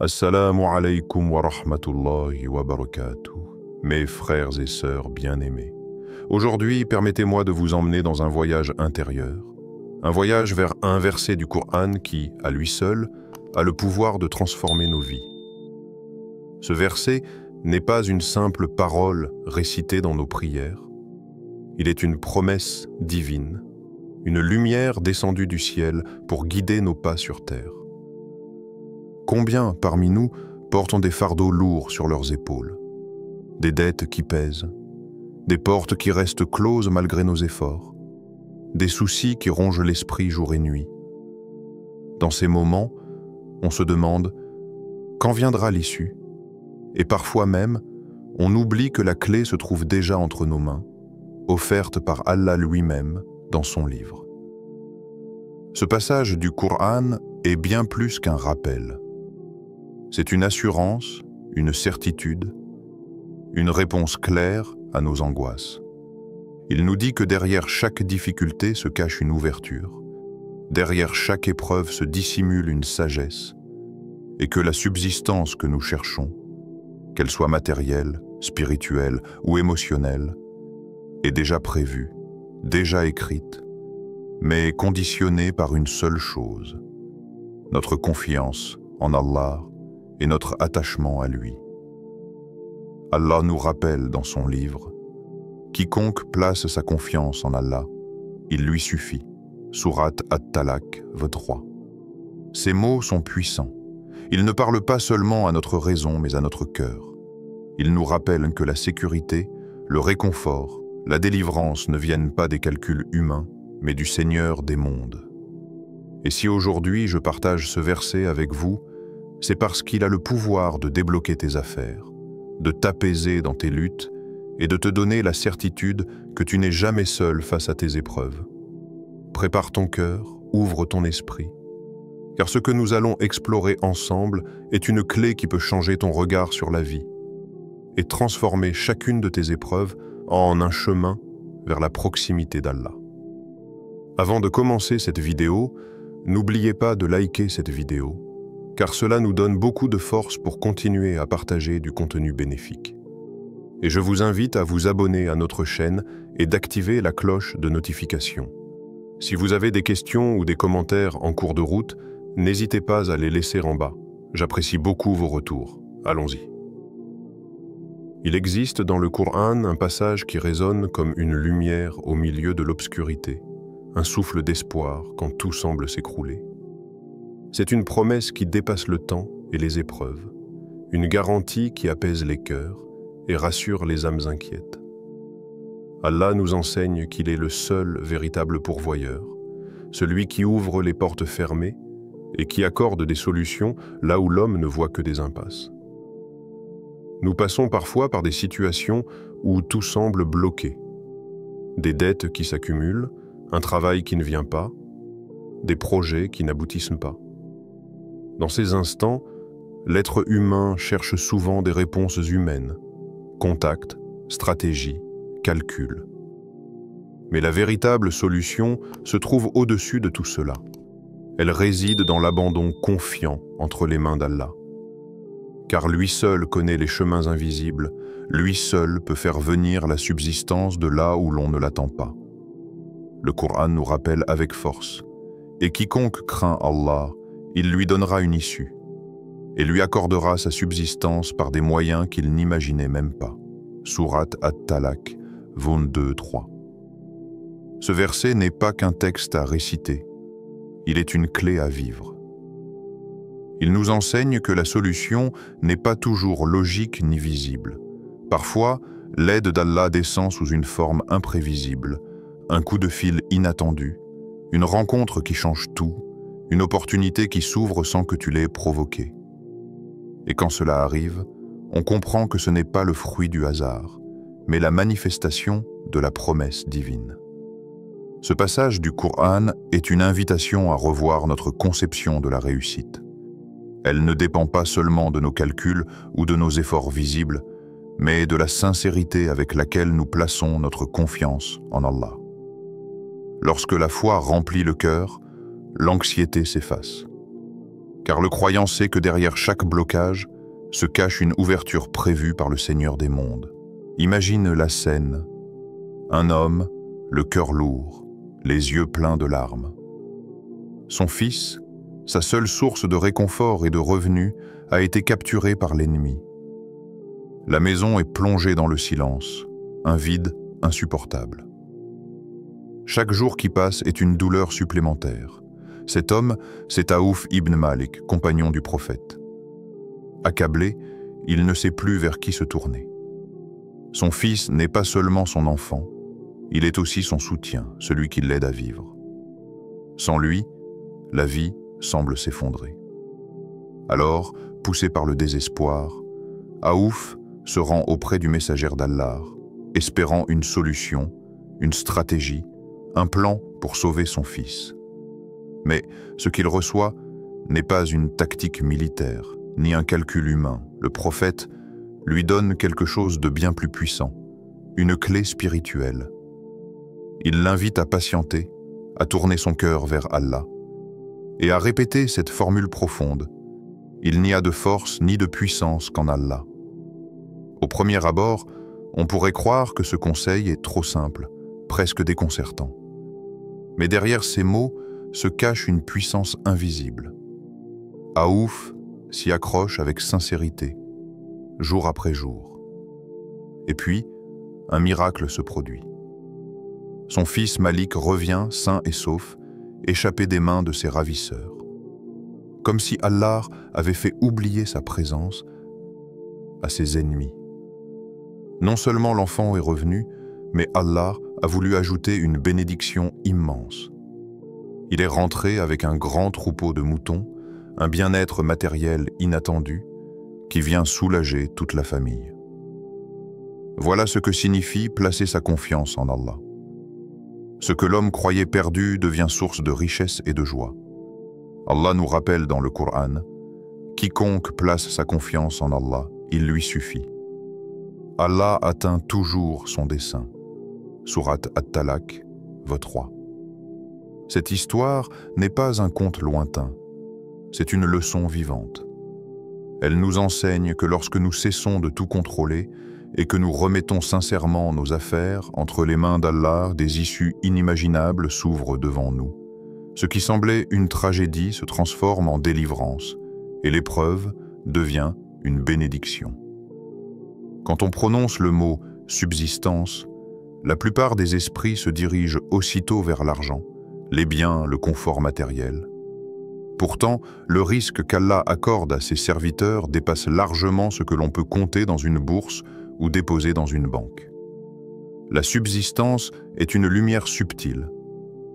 Assalamu alaikum wa rahmatullahi wa barakatuh, mes frères et sœurs bien-aimés. Aujourd'hui, permettez-moi de vous emmener dans un voyage intérieur, un voyage vers un verset du Coran qui, à lui seul, a le pouvoir de transformer nos vies. Ce verset n'est pas une simple parole récitée dans nos prières. Il est une promesse divine, une lumière descendue du ciel pour guider nos pas sur terre. Combien parmi nous portent des fardeaux lourds sur leurs épaules, des dettes qui pèsent, des portes qui restent closes malgré nos efforts, des soucis qui rongent l'esprit jour et nuit. Dans ces moments, on se demande quand viendra l'issue, et parfois même, on oublie que la clé se trouve déjà entre nos mains, offerte par Allah lui-même dans son livre. Ce passage du Coran est bien plus qu'un rappel. C'est une assurance, une certitude, une réponse claire à nos angoisses. Il nous dit que derrière chaque difficulté se cache une ouverture, derrière chaque épreuve se dissimule une sagesse, et que la subsistance que nous cherchons, qu'elle soit matérielle, spirituelle ou émotionnelle, est déjà prévue, déjà écrite, mais conditionnée par une seule chose, notre confiance en Allah et notre attachement à lui. Allah nous rappelle dans son livre « Quiconque place sa confiance en Allah, il lui suffit » Sourate At-Talaq, 3. Ces mots sont puissants. Ils ne parlent pas seulement à notre raison, mais à notre cœur. Ils nous rappellent que la sécurité, le réconfort, la délivrance ne viennent pas des calculs humains, mais du Seigneur des mondes. Et si aujourd'hui je partage ce verset avec vous, c'est parce qu'il a le pouvoir de débloquer tes affaires, de t'apaiser dans tes luttes et de te donner la certitude que tu n'es jamais seul face à tes épreuves. Prépare ton cœur, ouvre ton esprit, car ce que nous allons explorer ensemble est une clé qui peut changer ton regard sur la vie et transformer chacune de tes épreuves en un chemin vers la proximité d'Allah. Avant de commencer cette vidéo, n'oubliez pas de liker cette vidéo, car cela nous donne beaucoup de force pour continuer à partager du contenu bénéfique. Et je vous invite à vous abonner à notre chaîne et d'activer la cloche de notification. Si vous avez des questions ou des commentaires en cours de route, n'hésitez pas à les laisser en bas. J'apprécie beaucoup vos retours. Allons-y. Il existe dans le Coran un passage qui résonne comme une lumière au milieu de l'obscurité, un souffle d'espoir quand tout semble s'écrouler. C'est une promesse qui dépasse le temps et les épreuves, une garantie qui apaise les cœurs et rassure les âmes inquiètes. Allah nous enseigne qu'il est le seul véritable pourvoyeur, celui qui ouvre les portes fermées et qui accorde des solutions là où l'homme ne voit que des impasses. Nous passons parfois par des situations où tout semble bloqué, des dettes qui s'accumulent, un travail qui ne vient pas, des projets qui n'aboutissent pas. Dans ces instants, l'être humain cherche souvent des réponses humaines, contacts, stratégies, calculs. Mais la véritable solution se trouve au-dessus de tout cela. Elle réside dans l'abandon confiant entre les mains d'Allah. Car lui seul connaît les chemins invisibles, lui seul peut faire venir la subsistance de là où l'on ne l'attend pas. Le Coran nous rappelle avec force « Et quiconque craint Allah, il lui donnera une issue et lui accordera sa subsistance par des moyens qu'il n'imaginait même pas. » Sourate At-Talaq, 22-3. Ce verset n'est pas qu'un texte à réciter, il est une clé à vivre. Il nous enseigne que la solution n'est pas toujours logique ni visible. Parfois, l'aide d'Allah descend sous une forme imprévisible, un coup de fil inattendu, une rencontre qui change tout, une opportunité qui s'ouvre sans que tu l'aies provoquée. Et quand cela arrive, on comprend que ce n'est pas le fruit du hasard, mais la manifestation de la promesse divine. Ce passage du Coran est une invitation à revoir notre conception de la réussite. Elle ne dépend pas seulement de nos calculs ou de nos efforts visibles, mais de la sincérité avec laquelle nous plaçons notre confiance en Allah. Lorsque la foi remplit le cœur, l'anxiété s'efface. Car le croyant sait que derrière chaque blocage se cache une ouverture prévue par le Seigneur des mondes. Imagine la scène. Un homme, le cœur lourd, les yeux pleins de larmes. Son fils, sa seule source de réconfort et de revenus, a été capturé par l'ennemi. La maison est plongée dans le silence, un vide insupportable. Chaque jour qui passe est une douleur supplémentaire. Cet homme, c'est Aouf ibn Malik, compagnon du prophète. Accablé, il ne sait plus vers qui se tourner. Son fils n'est pas seulement son enfant, il est aussi son soutien, celui qui l'aide à vivre. Sans lui, la vie semble s'effondrer. Alors, poussé par le désespoir, Aouf se rend auprès du messager d'Allah, espérant une solution, une stratégie, un plan pour sauver son fils. Mais ce qu'il reçoit n'est pas une tactique militaire, ni un calcul humain. Le prophète lui donne quelque chose de bien plus puissant, une clé spirituelle. Il l'invite à patienter, à tourner son cœur vers Allah, et à répéter cette formule profonde. Il n'y a de force ni de puissance qu'en Allah. Au premier abord, on pourrait croire que ce conseil est trop simple, presque déconcertant. Mais derrière ces mots se cache une puissance invisible. Aouf s'y accroche avec sincérité, jour après jour. Et puis, un miracle se produit. Son fils Malik revient sain et sauf, échappé des mains de ses ravisseurs. Comme si Allah avait fait oublier sa présence à ses ennemis. Non seulement l'enfant est revenu, mais Allah a voulu ajouter une bénédiction immense. Il est rentré avec un grand troupeau de moutons, un bien-être matériel inattendu qui vient soulager toute la famille. Voilà ce que signifie placer sa confiance en Allah. Ce que l'homme croyait perdu devient source de richesse et de joie. Allah nous rappelle dans le Coran, « Quiconque place sa confiance en Allah, il lui suffit. » Allah atteint toujours son dessein. Sourate At-Talaq, vote 3. Cette histoire n'est pas un conte lointain, c'est une leçon vivante. Elle nous enseigne que lorsque nous cessons de tout contrôler et que nous remettons sincèrement nos affaires entre les mains d'Allah, des issues inimaginables s'ouvrent devant nous. Ce qui semblait une tragédie se transforme en délivrance et l'épreuve devient une bénédiction. Quand on prononce le mot « subsistance », la plupart des esprits se dirigent aussitôt vers l'argent, les biens, le confort matériel. Pourtant, le risque qu'Allah accorde à ses serviteurs dépasse largement ce que l'on peut compter dans une bourse ou déposer dans une banque. La subsistance est une lumière subtile,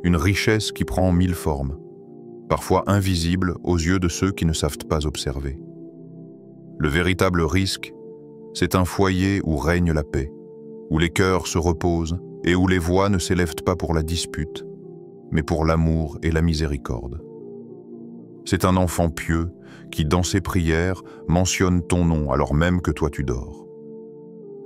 une richesse qui prend 1000 formes, parfois invisible aux yeux de ceux qui ne savent pas observer. Le véritable risque, c'est un foyer où règne la paix, où les cœurs se reposent et où les voix ne s'élèvent pas pour la dispute, mais pour l'amour et la miséricorde. C'est un enfant pieux qui, dans ses prières, mentionne ton nom alors même que toi tu dors.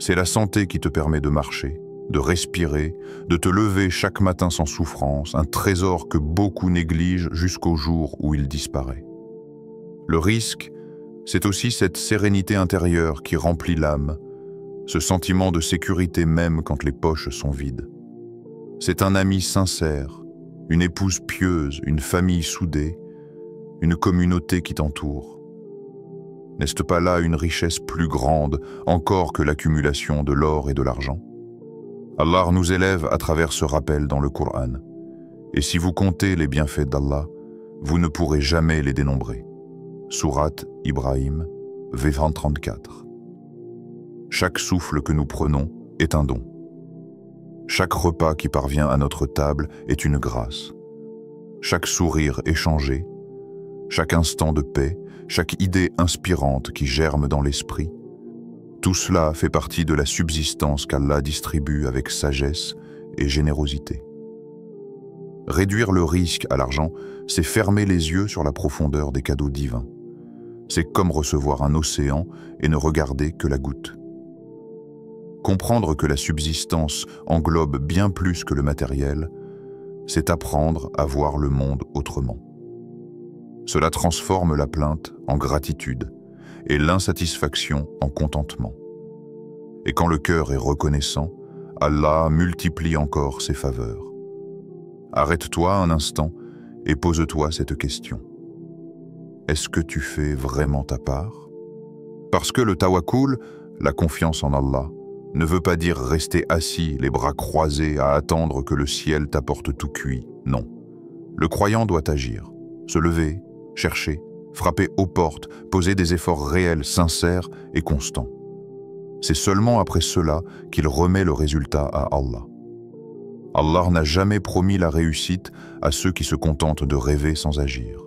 C'est la santé qui te permet de marcher, de respirer, de te lever chaque matin sans souffrance, un trésor que beaucoup négligent jusqu'au jour où il disparaît. Le risque, c'est aussi cette sérénité intérieure qui remplit l'âme, ce sentiment de sécurité même quand les poches sont vides. C'est un ami sincère, une épouse pieuse, une famille soudée, une communauté qui t'entoure. N'est-ce pas là une richesse plus grande encore que l'accumulation de l'or et de l'argent? Allah nous élève à travers ce rappel dans le Coran. Et si vous comptez les bienfaits d'Allah, vous ne pourrez jamais les dénombrer. Sourate Ibrahim, verset 34. Chaque souffle que nous prenons est un don. Chaque repas qui parvient à notre table est une grâce. Chaque sourire échangé, chaque instant de paix, chaque idée inspirante qui germe dans l'esprit, tout cela fait partie de la subsistance qu'Allah distribue avec sagesse et générosité. Réduire le risque à l'argent, c'est fermer les yeux sur la profondeur des cadeaux divins. C'est comme recevoir un océan et ne regarder que la goutte. Comprendre que la subsistance englobe bien plus que le matériel, c'est apprendre à voir le monde autrement. Cela transforme la plainte en gratitude et l'insatisfaction en contentement. Et quand le cœur est reconnaissant, Allah multiplie encore ses faveurs. Arrête-toi un instant et pose-toi cette question. Est-ce que tu fais vraiment ta part? Parce que le tawakkul, la confiance en Allah, ne veut pas dire rester assis, les bras croisés, à attendre que le ciel t'apporte tout cuit. Non. Le croyant doit agir, se lever, chercher, frapper aux portes, poser des efforts réels, sincères et constants. C'est seulement après cela qu'il remet le résultat à Allah. Allah n'a jamais promis la réussite à ceux qui se contentent de rêver sans agir.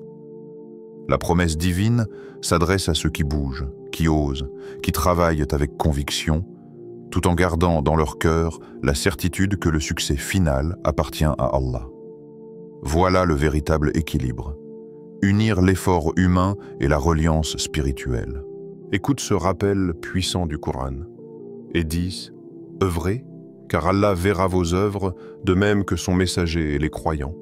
La promesse divine s'adresse à ceux qui bougent, qui osent, qui travaillent avec conviction, tout en gardant dans leur cœur la certitude que le succès final appartient à Allah. Voilà le véritable équilibre. Unir l'effort humain et la reliance spirituelle. Écoute ce rappel puissant du Coran et dis « œuvrez, car Allah verra vos œuvres de même que son messager et les croyants,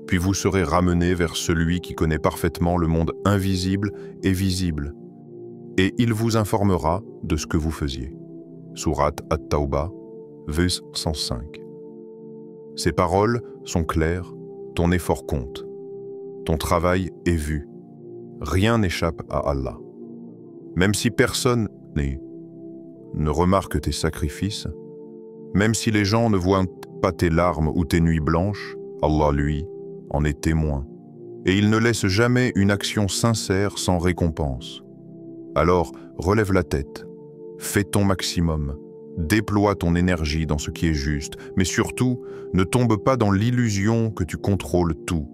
puis vous serez ramenés vers celui qui connaît parfaitement le monde invisible et visible, et il vous informera de ce que vous faisiez. » Sourate At-Tawbah, verset 105. Ces paroles sont claires, ton effort compte. Ton travail est vu. Rien n'échappe à Allah. Même si personne ne remarque tes sacrifices, même si les gens ne voient pas tes larmes ou tes nuits blanches, Allah, lui, en est témoin. Et il ne laisse jamais une action sincère sans récompense. Alors, relève la tête, fais ton maximum, déploie ton énergie dans ce qui est juste, mais surtout, ne tombe pas dans l'illusion que tu contrôles tout,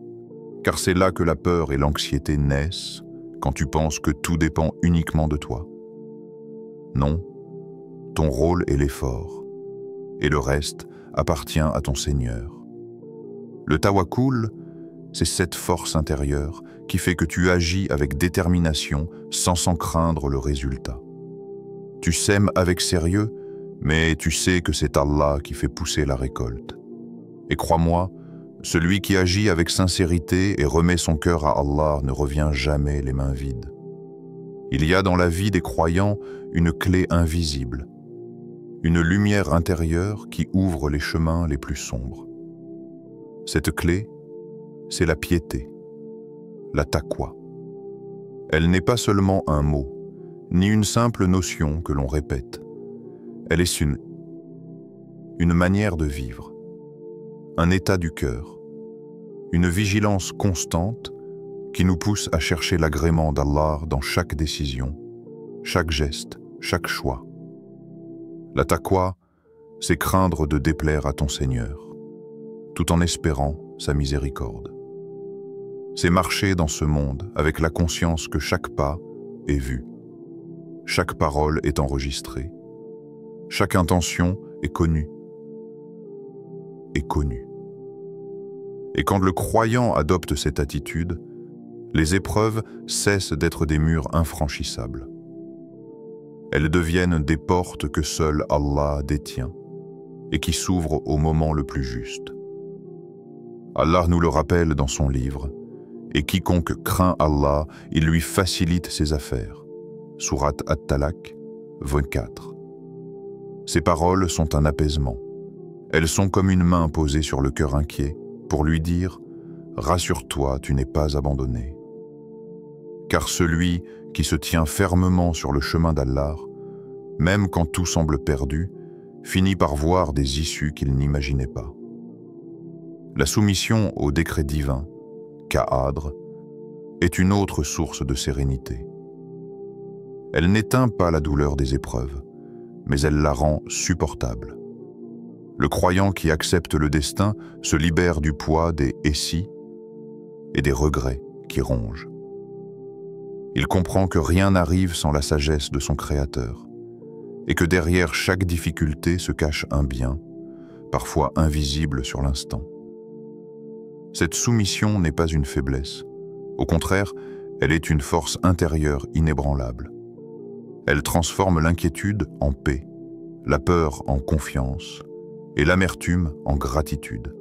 car c'est là que la peur et l'anxiété naissent, quand tu penses que tout dépend uniquement de toi. Non, ton rôle est l'effort, et le reste appartient à ton Seigneur. Le tawakkul, c'est cette force intérieure qui fait que tu agis avec détermination sans en craindre le résultat. Tu sèmes avec sérieux, mais tu sais que c'est Allah qui fait pousser la récolte. Et crois-moi, celui qui agit avec sincérité et remet son cœur à Allah ne revient jamais les mains vides. Il y a dans la vie des croyants une clé invisible, une lumière intérieure qui ouvre les chemins les plus sombres. Cette clé, c'est la piété, la taqwa. Elle n'est pas seulement un mot, ni une simple notion que l'on répète. Elle est une manière de vivre, un état du cœur, une vigilance constante qui nous pousse à chercher l'agrément d'Allah dans chaque décision, chaque geste, chaque choix. La taqwa, c'est craindre de déplaire à ton Seigneur, tout en espérant sa miséricorde. C'est marcher dans ce monde avec la conscience que chaque pas est vu, chaque parole est enregistrée, chaque intention est connue. Et quand le croyant adopte cette attitude, les épreuves cessent d'être des murs infranchissables. Elles deviennent des portes que seul Allah détient et qui s'ouvrent au moment le plus juste. Allah nous le rappelle dans son livre, et quiconque craint Allah, il lui facilite ses affaires. Sourate At-Talaq, 24. Ces paroles sont un apaisement. Elles sont comme une main posée sur le cœur inquiet pour lui dire « Rassure-toi, tu n'es pas abandonné ». Car celui qui se tient fermement sur le chemin d'Allah, même quand tout semble perdu, finit par voir des issues qu'il n'imaginait pas. La soumission au décret divin, Ka'adr, est une autre source de sérénité. Elle n'éteint pas la douleur des épreuves, mais elle la rend supportable. Le croyant qui accepte le destin se libère du poids des « et si » et des regrets qui rongent. Il comprend que rien n'arrive sans la sagesse de son Créateur et que derrière chaque difficulté se cache un bien, parfois invisible sur l'instant. Cette soumission n'est pas une faiblesse. Au contraire, elle est une force intérieure inébranlable. Elle transforme l'inquiétude en paix, la peur en confiance et l'amertume en gratitude.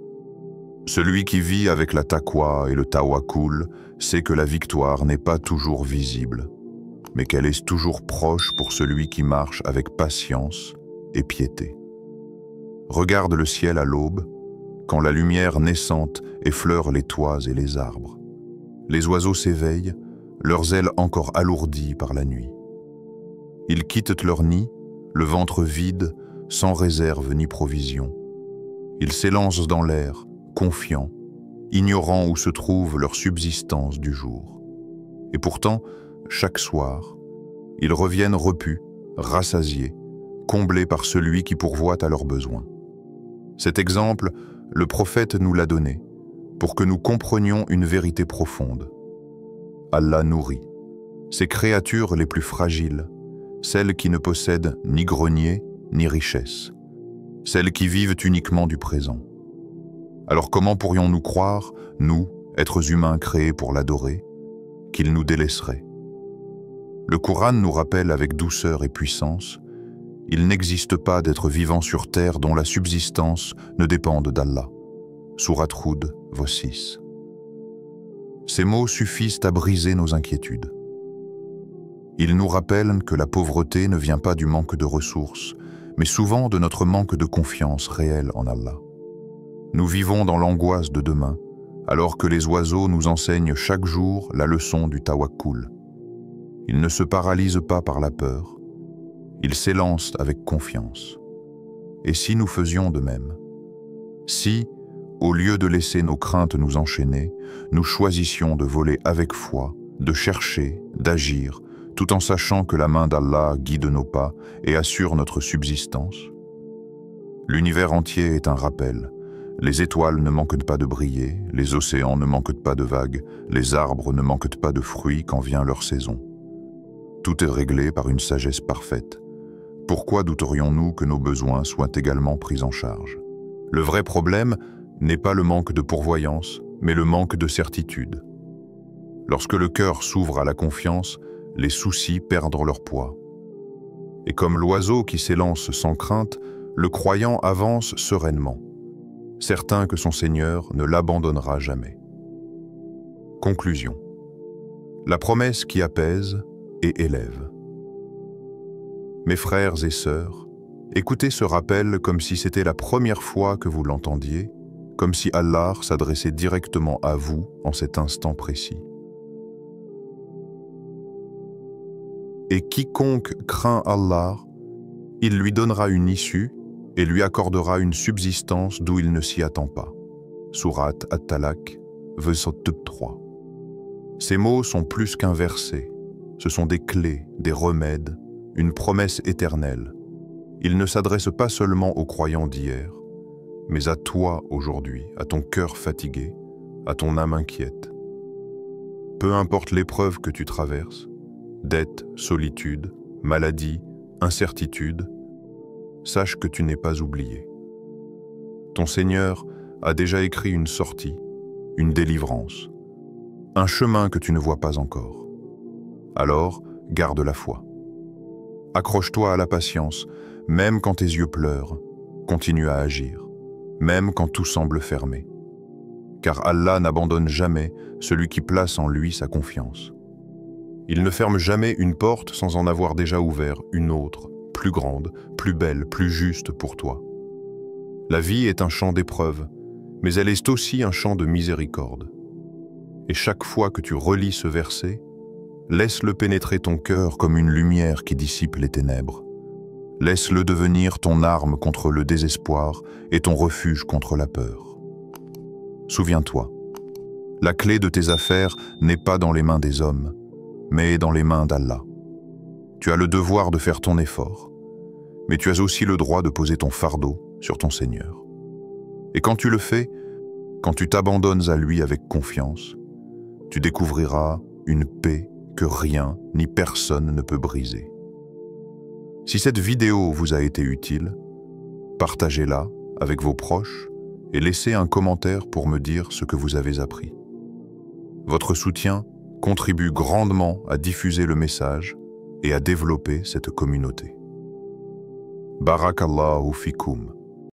Celui qui vit avec la taqwa et le tawakkul sait que la victoire n'est pas toujours visible, mais qu'elle est toujours proche pour celui qui marche avec patience et piété. Regarde le ciel à l'aube, quand la lumière naissante effleure les toits et les arbres. Les oiseaux s'éveillent, leurs ailes encore alourdies par la nuit. Ils quittent leur nid, le ventre vide, sans réserve ni provision. Ils s'élancent dans l'air, confiants, ignorant où se trouve leur subsistance du jour. Et pourtant, chaque soir, ils reviennent repus, rassasiés, comblés par celui qui pourvoit à leurs besoins. Cet exemple, le prophète nous l'a donné, pour que nous comprenions une vérité profonde. Allah nourrit ses créatures les plus fragiles, celles qui ne possèdent ni grenier ni richesse, celles qui vivent uniquement du présent. Alors comment pourrions-nous croire, nous, êtres humains créés pour l'adorer, qu'il nous délaisserait? Le Coran nous rappelle avec douceur et puissance: il n'existe pas d'être vivant sur terre dont la subsistance ne dépende d'Allah. Sourate Hud, Vos 6. Ces mots suffisent à briser nos inquiétudes. Ils nous rappellent que la pauvreté ne vient pas du manque de ressources, mais souvent de notre manque de confiance réelle en Allah. Nous vivons dans l'angoisse de demain, alors que les oiseaux nous enseignent chaque jour la leçon du tawakkul. Ils ne se paralysent pas par la peur, ils s'élancent avec confiance. Et si nous faisions de même? Si, au lieu de laisser nos craintes nous enchaîner, nous choisissions de voler avec foi, de chercher, d'agir, tout en sachant que la main d'Allah guide nos pas et assure notre subsistance? L'univers entier est un rappel. Les étoiles ne manquent pas de briller, les océans ne manquent pas de vagues, les arbres ne manquent pas de fruits quand vient leur saison. Tout est réglé par une sagesse parfaite. Pourquoi douterions-nous que nos besoins soient également pris en charge? Le vrai problème n'est pas le manque de pourvoyance, mais le manque de certitude. Lorsque le cœur s'ouvre à la confiance, les soucis perdent leur poids. Et comme l'oiseau qui s'élance sans crainte, le croyant avance sereinement, certain que son Seigneur ne l'abandonnera jamais. Conclusion. La promesse qui apaise et élève. Mes frères et sœurs, écoutez ce rappel comme si c'était la première fois que vous l'entendiez, comme si Allah s'adressait directement à vous en cet instant précis. Et quiconque craint Allah, il lui donnera une issue et lui accordera une subsistance d'où il ne s'y attend pas. Sourate At-Talaq, verset 3. Ces mots sont plus qu'un verset. Ce sont des clés, des remèdes, une promesse éternelle. Ils ne s'adressent pas seulement aux croyants d'hier, mais à toi aujourd'hui, à ton cœur fatigué, à ton âme inquiète. Peu importe l'épreuve que tu traverses, dette, solitude, maladie, incertitude, sache que tu n'es pas oublié. Ton Seigneur a déjà écrit une sortie, une délivrance, un chemin que tu ne vois pas encore. Alors, garde la foi. Accroche-toi à la patience, même quand tes yeux pleurent, continue à agir, même quand tout semble fermé. Car Allah n'abandonne jamais celui qui place en lui sa confiance. Il ne ferme jamais une porte sans en avoir déjà ouvert une autre, plus grande, plus belle, plus juste pour toi. La vie est un champ d'épreuves, mais elle est aussi un champ de miséricorde. Et chaque fois que tu relis ce verset, laisse-le pénétrer ton cœur comme une lumière qui dissipe les ténèbres. Laisse-le devenir ton arme contre le désespoir et ton refuge contre la peur. Souviens-toi, la clé de tes affaires n'est pas dans les mains des hommes, mais dans les mains d'Allah. Tu as le devoir de faire ton effort, mais tu as aussi le droit de poser ton fardeau sur ton Seigneur. Et quand tu le fais, quand tu t'abandonnes à lui avec confiance, tu découvriras une paix que rien ni personne ne peut briser. Si cette vidéo vous a été utile, partagez-la avec vos proches et laissez un commentaire pour me dire ce que vous avez appris. Votre soutien contribue grandement à diffuser le message et à développer cette communauté. Barakallahu fikoum.